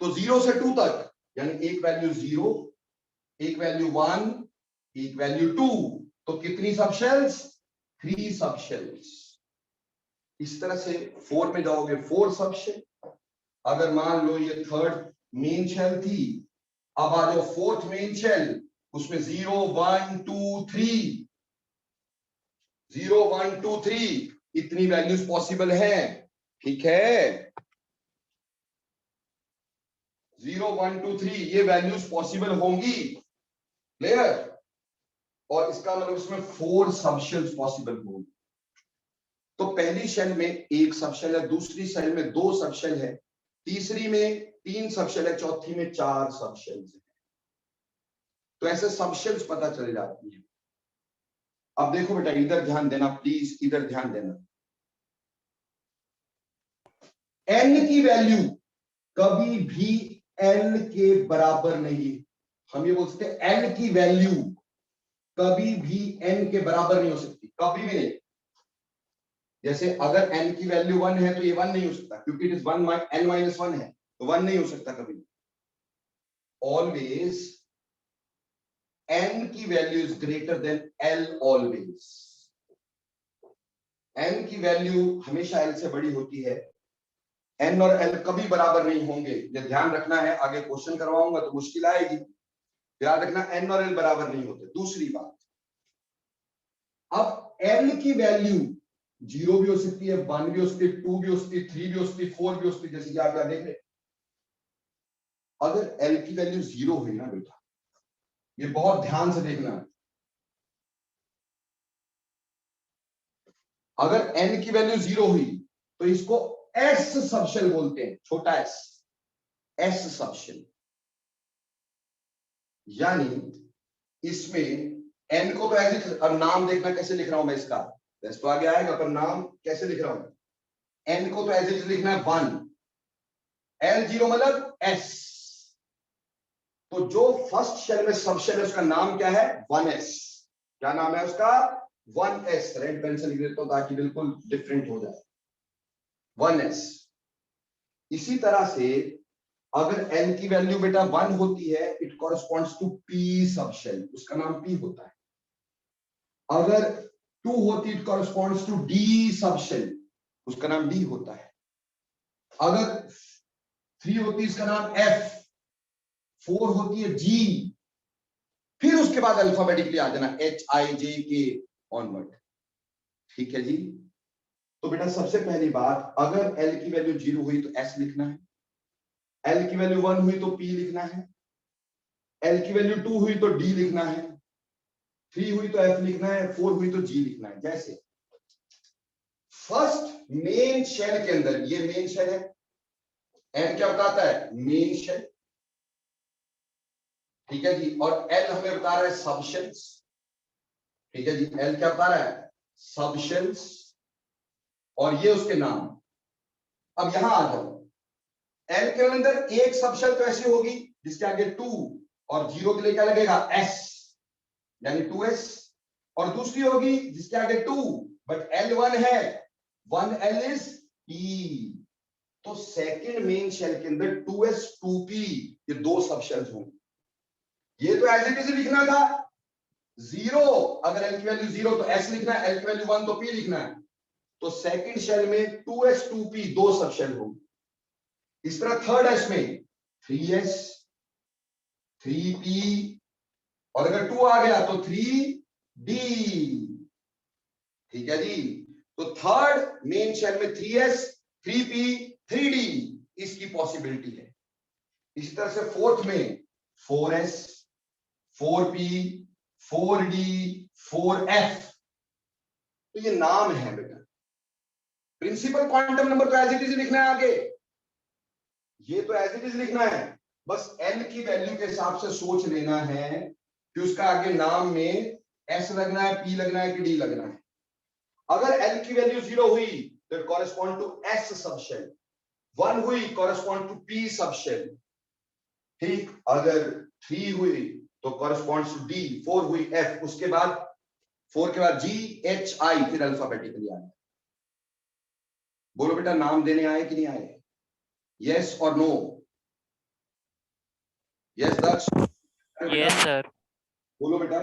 तो 0 से 2 तक, यानी एक वैल्यू 0, एक वैल्यू 1, एक वैल्यू 2, तो कितनी सबशेल्स? 3 सबशेल्स। इस तरह से 4 में जाओगे 4 सबशेल। अगर मान लो ये थर्ड मेन शेल थी, अब आ जाओ फोर्थ मेन शेल, उसमें 0 1 2 3, 0 1 2 3 इतनी वैल्यूज पॉसिबल है, ठीक है, 0 1 2 3 ये वैल्यूज पॉसिबल होंगी, क्लियर, और इसका मतलब इसमें 4 सबशेल्स पॉसिबल होंगी। तो पहली शेल में एक सबशेल है, दूसरी शेल में 2 सबशेल है, तीसरी में 3 सबशेल है, चौथी में 4 सबशेल्स है। तो ऐसे सबशेल्स पता चल जाती है। अब देखो बेटा, इधर ध्यान देना प्लीज, इधर ध्यान देना, n की वैल्यू कभी भी n के बराबर नहीं, हम ये बोल सकते हैं n की वैल्यू कभी भी n के बराबर नहीं हो सकती, कभी भी नहीं। जैसे अगर n की वैल्यू 1 है तो ये 1 नहीं हो सकता, क्योंकि इट इज 1 n माइनस 1 है, तो 1 नहीं हो सकता कभी। ऑलवेज n की value is greater than l, always n की वैल्यू हमेशा l से बड़ी होती है, n और l कभी बराबर नहीं होंगे, ये ध्यान रखना है, आगे क्वेश्चन करवाऊंगा तो मुश्किल आएगी, ध्यान रखना n और l बराबर नहीं होते। दूसरी बात, अब n की वैल्यू 0 भी हो सकती है, 1 भी हो सकती है, 2 भी हो सकती है, 3 भी हो सकती है, 4 भी हो सकती है, जैसे कि आप यहाँ देख रहे हैं। अगर l की वैल्यू 0 हुई ना बेटा, ये बहुत ध्यान से देखना, अगर n की वैल्यू 0 हुई तो इसको s सबशेल बोलते हैं, छोटा s सबशेल, यानी इसमें n को तो ऐसे, अब नाम देखना कैसे लिख रहा हूं मैं इसका, तो आगे आएगा, पर नाम कैसे लिख रहा हूं, n को तो ऐसे लिखना है 1, l0 मतलब s, तो जो फर्स्ट शेल में सबशेल है उसका नाम क्या है, 1s, क्या नाम है उसका, 1s, रेड पेन से लिख देता हूं ताकि बिल्कुल डिफरेंट हो जाए, 1s। इसी तरह से अगर n की वैल्यू बेटा 1 होती है, it corresponds to p subshell, उसका नाम p होता है। अगर 2 होती है, it corresponds to d subshell, उसका नाम d होता है। अगर 3 होती है, इसका नाम f, 4 होती है g, फिर उसके बाद अल्फाबेटिकली आ जाना h i j k onward, ठीक है जी। तो बेटा सबसे पहली बात, अगर l की वैल्यू 0 हुई तो s लिखना है, l की वैल्यू 1 हुई तो p लिखना है, l की वैल्यू 2 हुई तो d लिखना है, 3 हुई तो f लिखना है, 4 हुई तो g लिखना है। जैसे फर्स्ट मेन शेल के अंदर, ये मेन शेल है, n क्या बताता है, मेन शेल, ठीक है जी, और l हमें बता रहा है सबशेल्स, ठीक है जी, l क्या बता रहा है, सबशेल्स, और ये उसके नाम। अब यहां आ जाओ, l के अंदर एक सबशेल तो ऐसी होगी जिसके आगे 2 और 0 के लिए क्या लगेगा, s, यानी 2s, और दूसरी होगी जिसके आगे 2 बट L 1 है, 1L इज P। तो सेकंड मेन शेल के अंदर 2s 2p ये दो सब शेल्स होंगे। ये तो एज इट इज लिखना था 0, अगर L की वैल्यू 0 तो S लिखना है, L की वैल्यू 1 तो P लिखना है। तो सेकंड शेल में 2s 2p दो सब शेल होंगे। इस तरह थर्ड एस में 3s 3p और अगर 2 आ गया तो 3d। ठीक है जी। तो थर्ड मेन शेल में 3s 3p 3d इसकी पॉसिबिलिटी है। इसी तरह से फोर्थ में 4s 4p 4d 4f। तो ये नाम है बेटा, प्रिंसिपल क्वांटम नंबर तो एज इट इज लिखना है आगे, ये तो एज इट इज लिखना है, बस n की वैल्यू के हिसाब से सोच लेना है कि उसका आगे नाम में s लगना है, p लगना है कि d लगना है। अगर l की वैल्यू 0 हुई तो it correspond to s subshell, 1 हुई correspond to p subshell. ठीक, अगर 3 हुई तो कॉरेस्पॉन्ड्स टू d, 4 हुई f, उसके बाद 4 के बाद g h i फिर अल्फाबेटिकली आए। बोलो बेटा नाम देने आए कि नहीं आए? यस और no? Yes Daksh? Yes sir. बोलो बेटा।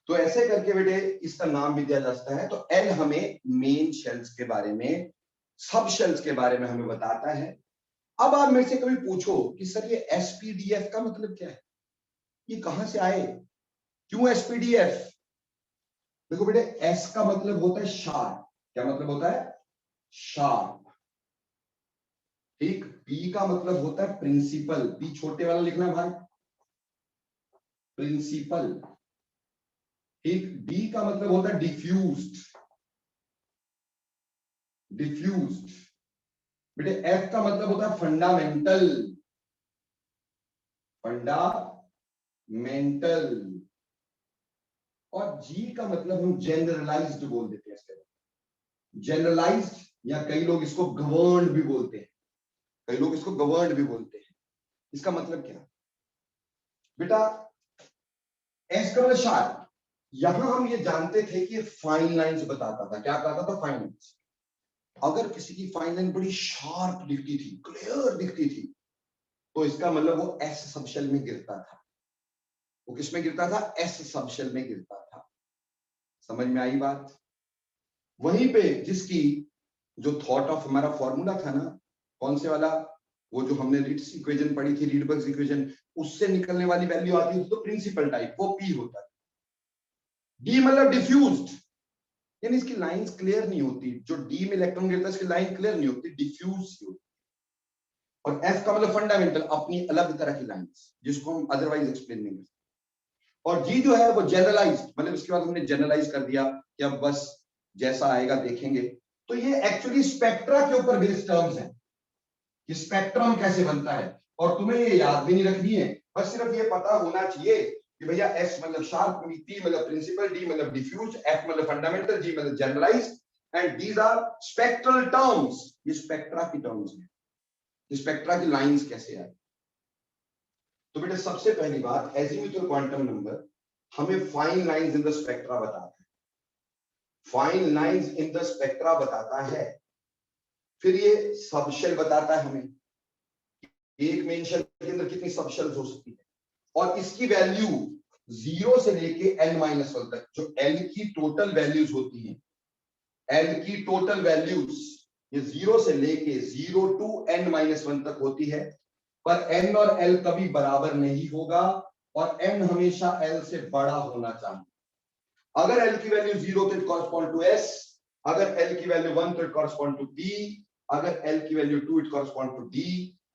तो ऐसे करके बेटे इसका नाम भी दिया जाता है। तो एल हमें मेन शेल्स के बारे में, सब शेल्स के बारे में हमें बताता है। अब आप मेरे से कभी पूछो कि सर ये एसपीडीएफ का मतलब क्या है, ये कहां से आए, क्यों एसपीडीएफ? देखो बेटे एस का मतलब होता है शार्प। क्या मतलब होता है? शार्प। ठीक, पी का मतलब होता है प्रिंसिपल, पी छोटे वाला लिखना भाई, प्रिंसिपल। ठीक, डी का मतलब होता है डिफ्यूज्ड, डिफ्यूज्ड। बेटे एफ का मतलब होता है फंडामेंटल, फंडामेंटल। और जी का मतलब हम जनरलाइज्ड बोल देते हैं इसके बाद, जनरलाइज्ड, या कई लोग इसको गवर्न्ड भी बोलते हैं, कई लोग इसको गवर्न्ड भी बोलते हैं। इसका मतलब क्या बेटा? एस का मतलब शार्प। यहां हम ये जानते थे कि फाइन लाइंस बताता था। क्या कहता था? Fine lines. अगर किसी की फाइन लाइन बड़ी शार्प दिखती थी, क्लियर दिखती थी, तो इसका मतलब वो एस सबशेल में गिरता था। वो किस में गिरता था? एस सबशेल में गिरता था। समझ में आई बात? वहीं पे जिसकी जो थॉट ऑफ हमारा फॉर्मूला था ना, कौन से वाला, वो जो हमने रीड्स इक्वेशन पढ़ी थी, रीडबर्ग्स इक्वेशन, उससे निकलने वाली वैल्यू आती थी तो प्रिंसिपल टाइप, वो पी होता है। डी मतलब डिफ्यूज्ड, यानी इसकी लाइंस क्लियर नहीं होती, जो डी में इलेक्ट्रॉन गिरता है इसकी लाइन क्लियर नहीं होती, डिफ्यूज होती। और एफ का मतलब फंडामेंटल, अपनी अलग तरह की लाइंस जिसको हम अदरवाइज एक्सप्लेन नहीं कर सकते। और जी जो है वो जनरलाइज, मतलब इसके बाद हमने जनरलाइज कर दिया कि अब बस जैसा आएगा देखेंगे। तो ये एक्चुअली स्पेक्ट्रा के ऊपर बेस्ड टर्म्स हैं कि स्पेक्ट्रम कैसे बनता है, और तुम्हें ये याद भी नहीं रखनी है, बस सिर्फ ये पता होना चाहिए कि भैया एस मतलब शार्प, पी मतलब प्रिंसिपल, डी मतलब डिफ्यूज, एफ मतलब फंडामेंटल, जी मतलब generalize, and these are spectral terms. ये स्पेक्ट्रा की टर्म्स हैं, स्पेक्ट्रा की लाइंस कैसे आए। तो बेटा सबसे पहली बात, एजीमुथल क्वांटम नंबर हमें fine lines in the spectra बताता है, fine lines in the spectra बताता है। फिर ये सबशेल बताता है हमें, एक मेन शेल के अंदर कितनी सबशेल्स हो सकती है, और इसकी वैल्यू 0 से लेके n-1 तक, जो l की टोटल वैल्यूज होती हैं, l की टोटल वैल्यूज ये 0 से लेके 0 to n-1 तक होती है। पर n और l कभी बराबर नहीं होगा, और n हमेशा l से बड़ा होना चाहिए। अगर l की वैल्यू 0 तो इट कॉरेस्पॉन्ड टू s, अगर l की वैल्यू 1 तो इट कॉरेस्पॉन्ड टू p, अगर l की value 2 it correspond to d,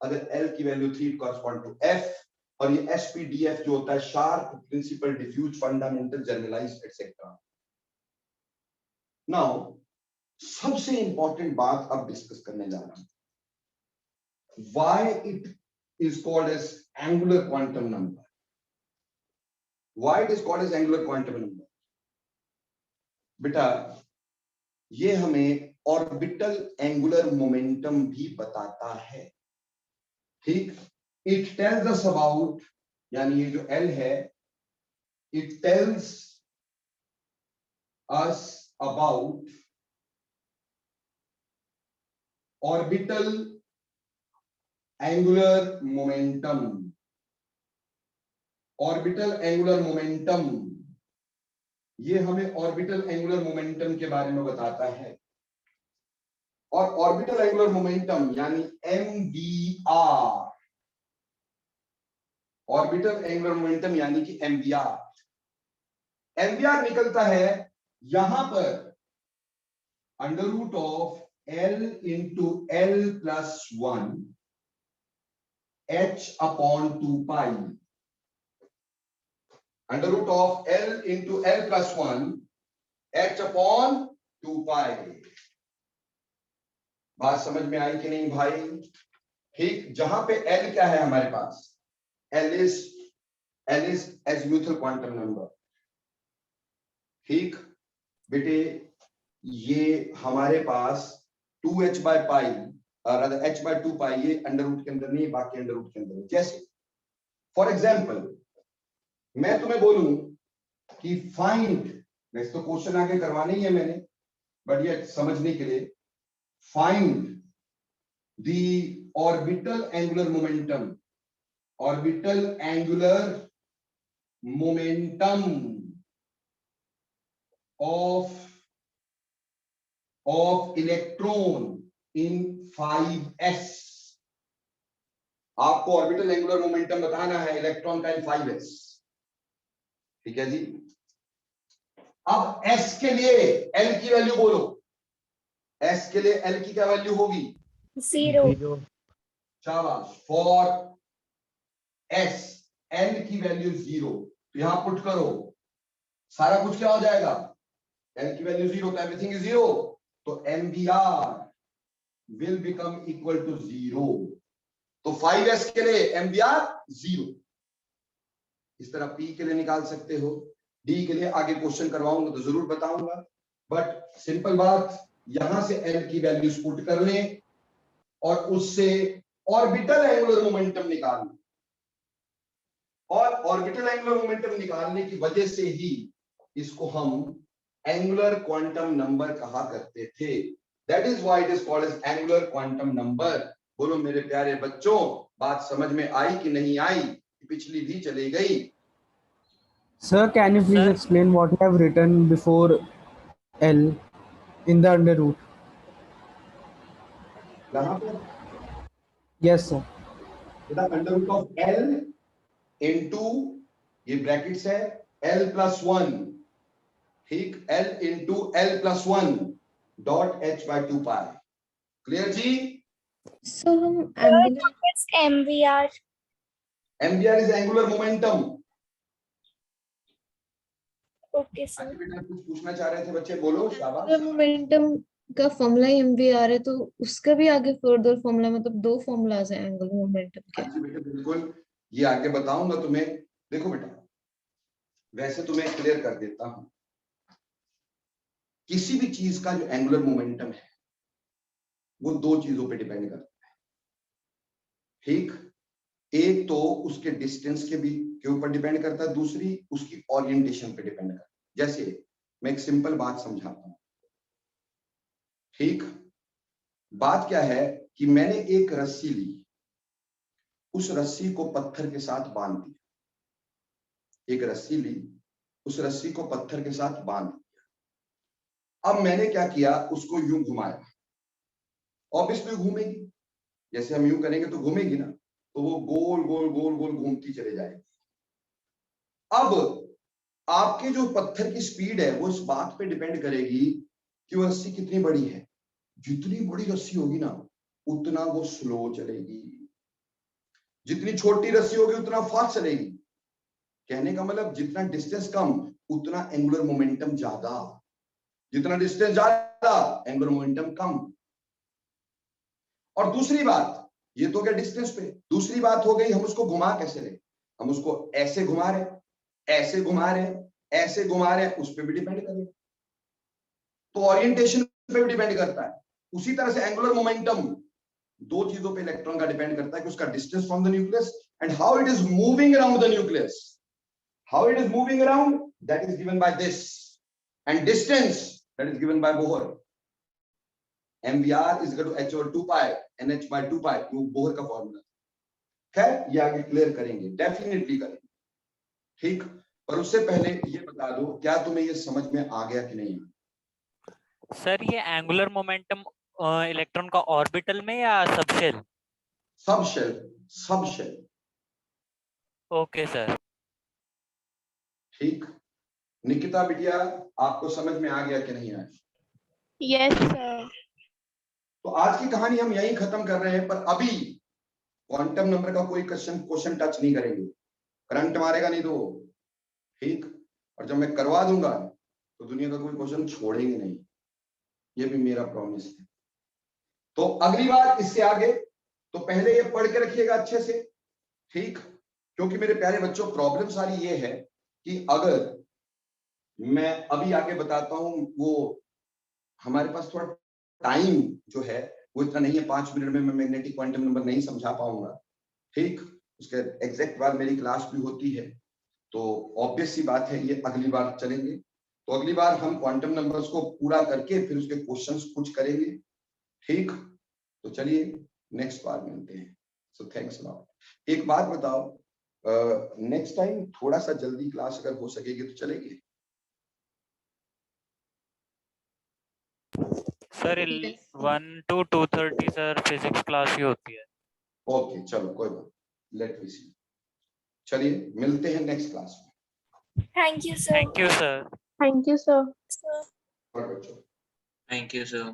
अगर l की value 3 it correspond to f, और ये SPDF जो होता है sharp, principal, diffuse, fundamental, generalized etcetera. Now सबसे इंपॉर्टेंट बात अब डिस्कस करने जा रहा हूं, why it is called as angular quantum number. Why it is called as angular quantum number? बेटा ये हमें ऑर्बिटल एंगुलर मोमेंटम भी बताता है। ठीक, इट टेल्स अस अबाउट, यानी ये जो L है, it tells us about orbital angular momentum. Orbital angular momentum, ये हमें ऑर्बिटल एंगुलर मोमेंटम के बारे में बताता है। और ऑर्बिटल एंगुलर मोमेंटम यानी MVR, ऑर्बिटल एंगुलर मोमेंटम यानी कि MVR, MVR निकलता है यहां पर under root of L into L plus 1 H upon 2 pi, under root of L into L plus 1 H upon 2 pi. बात समझ में आई कि नहीं भाई? ठीक, जहां पे L क्या है हमारे पास, L इज एज़िमुथल क्वांटम नंबर। ठीक बेटे, ये हमारे पास 2h बाय पाई और h बाय 2 पाई, ये अंडर रूट के अंदर नहीं, बाकी अंडर रूट के अंदर है। जैसे फॉर एग्जांपल मैं तुम्हें बोलूं कि फाइंड, वैसे तो क्वेश्चन आगे करवाने ही है मैंने, बट ये समझने के लिए, find the orbital angular momentum, orbital angular momentum of electron in 5s। आपको ऑर्बिटल एंगुलर मोमेंटम बताना है इलेक्ट्रॉन का इन 5s। ठीक है जी। अब s के लिए L की वैल्यू बोलो, s के लिए L की क्या वैल्यू होगी? 0। शाबाश। फॉर s L की वैल्यू 0, तो यहां पुट करो, सारा कुछ क्या हो जाएगा? L की वैल्यू 0, तो एवरीथिंग इज 0, तो MVR will become equal to 0। तो 5s के लिए MVR 0। इस तरह P के लिए निकाल सकते हो, D के लिए आगे क्वेश्चन करवाऊंगा तो जरूर बताऊंगा, बट सिंपल बात, यहां से L की वैल्यूज पुट कर लें और उससे ऑर्बिटल एंगुलर मोमेंटम निकाल लें। और ऑर्बिटल एंगुलर मोमेंटम निकालने की वजह से ही इसको हम एंगुलर क्वांटम नंबर कहा करते थे। That is why it is called as angular quantum number. बोलो मेरे प्यारे बच्चों, बात समझ में आई कि नहीं आई? पिछली भी चली गई। Sir, can you please explain what you have written before L in the under root? यहां पर Yes, sir. Under root of L into, ये ब्रैकेट्स है, L प्लस 1, ठीक, L into L plus 1 dot H by 2 pi. Clear जी? So हम angular It's MVR. MVR is angular momentum. Okay, sir. बेटा कुछ पूछना चाह रहे थे बच्चे, बोलो। शाबाश। मोमेंटम का फॉर्मूला MVR है, तो उसका भी आगे फर्दर फॉर्मूला, मतलब दो फॉर्मूलाज हैं एंगुलर मोमेंटम के। हाँ जी बेटा बिल्कुल, ये आगे बताऊंगा तुम्हें। देखो बेटा, वैसे तुम्हें क्लियर कर देता हूं, किसी भी चीज का जो एंगुलर मोमेंटम है वो दो चीजों पे डिपेंड करता है। ठीक, एक तो उसके डिस्टेंस के ऊपर डिपेंड करता है, दूसरी उसकी ओरिएंटेशन पे डिपेंड करता है। जैसे मैं एक सिंपल बात समझाता हूं। ठीक, बात क्या है कि मैंने एक रस्सी ली, उस रस्सी को पत्थर के साथ बांध दिया। एक रस्सी ली, उस रस्सी को पत्थर के साथ बांध दिया। अब मैंने क्या किया, उसको यूं घुमाया। ऑब्वियसली घूमेगी, जैसे हम यूं करेंगे तो घूमेगी ना, तो वो गोल गोल गोल गोल घूमती चले जाएगी। अब आपके जो पत्थर की स्पीड है वो इस बात पे डिपेंड करेगी कि वो रस्सी कितनी बड़ी है। जितनी बड़ी रस्सी होगी ना, उतना वो स्लो चलेगी। जितनी छोटी रस्सी होगी उतना फास्ट चलेगी। कहने का मतलब जितना डिस्टेंस कम उतना एंगुलर मोमेंटम ज्यादा, जितना डिस्टेंस ज्यादा एंगुलर मोमेंटम कम। और दूसरी बात, ये तो क्या डिस्टेंस पे, दूसरी बात हो गई हम उसको घुमा कैसे रहे। हम उसको ऐसे घुमा रहे, ऐसे घुमा रहे, ऐसे घुमा रहे, उस पर भी डिपेंड करेगा। तो ओरिएंटेशन पे भी डिपेंड करता है। उसी तरह से एंगुलर मोमेंटम दो चीजों पे इलेक्ट्रॉन का डिपेंड करता है कि उसका distance from the nucleus and how it is moving around the nucleus. How it is moving around, that is given by this, and distance that is given by Bohr. mvr is equal to h over 2 pi nh by 2 pi, वो Bohr का formula. खैर ये आगे clear करेंगे, definitely करेंगे, ठीक। पर उससे पहले ये बता दो, क्या तुम्हें ये समझ में आ गया कि नहीं? सर ये एंगुलर मोमेंटम इलेक्ट्रॉन का ऑर्बिटल में या सब शेल? सब शेल, सब शेल। Okay sir. ठीक। निकिता बिटिया, आपको समझ में आ गया कि नहीं आया? Yes, sir. तो आज की कहानी हम यहीं खत्म कर रहे हैं, पर अभी क्वांटम नंबर का कोई क्वेश्चन टच नहीं करेंगे, करंट मारेगा नहीं तो, ठीक। और जब मैं करवा दूंगा तो दुनिया का कोई क्वेश्चन छोड़ेंगे नहीं, ये भी मेरा प्रॉमिस है। तो अगली बार इससे आगे तो पहले ये पढ़ के रखिएगा अच्छे से, ठीक। क्योंकि मेरे प्यारे बच्चों, प्रॉब्लम सारी ये है कि अगर मैं अभी आगे बताता हूं, वो हमारे पास थोड़ा टाइम जो है वो इतना नहीं है, 5 मिनट में मैं मैग्नेटिक क्वांटम नंबर नहीं समझा पाऊंगा, ठीक। उसके एग्जैक्ट बाद मेरी क्लास भी होती है, तो ऑब्वियस सी बात है ये अगली बार चलेंगे। तो अगली बार हम क्वांटम नंबर्स को पूरा करके फिर उसके क्वेश्चंस कुछ करेंगे, ठीक। तो चलिए नेक्स्ट बार मिलते हैं। So thanks lot. एक बात बताओ, नेक्स्ट टाइम थोड़ा सा जल्दी क्लास अगर हो सकेगी तो चलेगी? Sir 1 to 2:30 sir physics class ही होती है। ओके चलो कोई बात, लेट मी सी। चलिए मिलते हैं नेक्स्ट क्लास में। Thank you, sir. Thank you sir. Thank you, sir. Sir. और बच्चों Thank you, sir.